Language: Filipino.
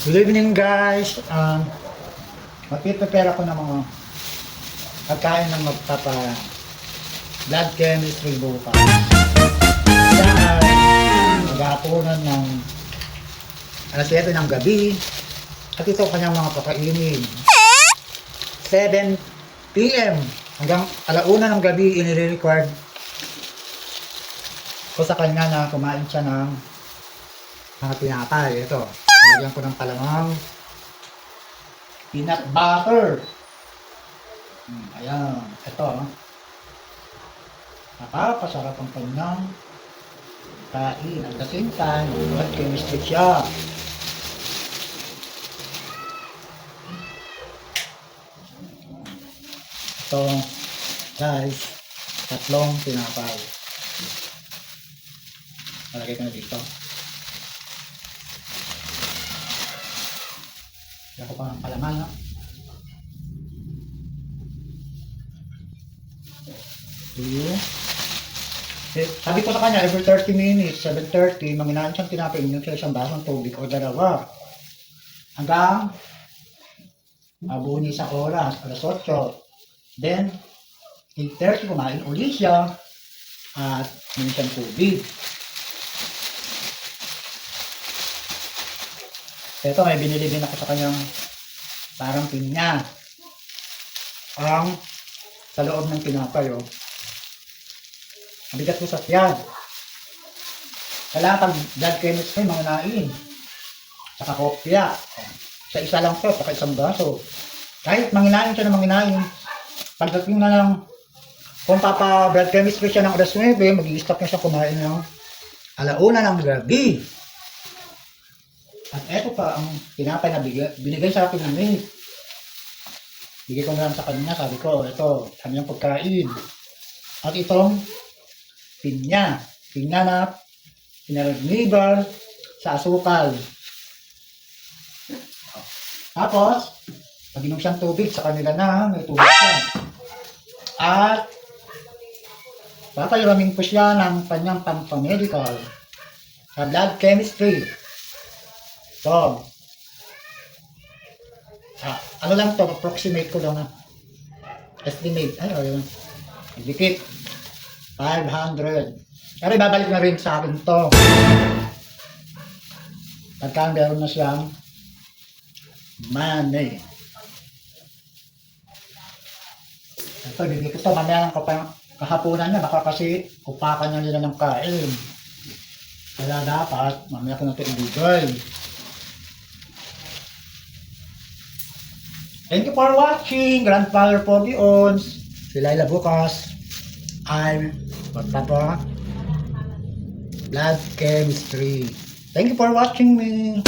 Good evening guys. Magpiprepare ako ng mga pagkain ng magpapa blood chemistry bukas. Yan, mag-aapunan ng alas 7 ng gabi. At ito kanyang mga pakainin. 7 PM hanggang alauna ng gabi inire-required ko sa kanya na kumain siya ng mga tinapay. Ito, nalagyan ko ng palamang peanut butter. Ayan, ito. Napapasarap ang kanyang kain. At the same time, blood chemistry siya. Ito, guys, tatlong tinapay. Malagay ko na dito. Ako pa ng palaman, no? Sabi ko sa kanya, every 30 minutes, 7:30, manginain siyang tinapay, minum siya isang basong tubig o dalawa. Hanggang mabunis sa oras, alas 8. Then, 8:30, kumain ulit siya at minum siyang tubig. Ito, may binili din ako sa kanyang parang pinya. Ang sa loob ng tinapay, oh. Mabigat ko sa tiyan. Kailangan pag blood chemistry, manginain. Saka kopya. Sa isa lang to, saka isang baso. Kahit manginain siya na manginain, pagdating na lang, kung papa blood chemistry siya ng alas 9, mag-i-stop na siya kumain ng alauna ng gabi. At eto pa ang tinapay na binigay sa akin ng mate. Bigay ko na lang sa kanya, sabi ko, ito, kanyang pagkain. At itong pinya. Pinya na pinaragnibar sa asukal. Tapos, pag-inom siyang tubig sa kanila na, may tubig siya. At papayuramin ko siya ng kanyang pampamedical sa blood chemistry. So, ano lang to, approximate ko lang na estimate, ayun, dikit 500. Pero babalik na rin sa akin to pagka meron na siyang money. Ito, bibigay ko to mamaya ng kahapunan niya, baka kasi upakan niya nila ng kain. Kaya dapat mamaya ko na ito ibigay. Thank you for watching, Grandfather Pogi Ons, si Laila Bukas, I'm Papa Blood Chemistry. Thank you for watching me.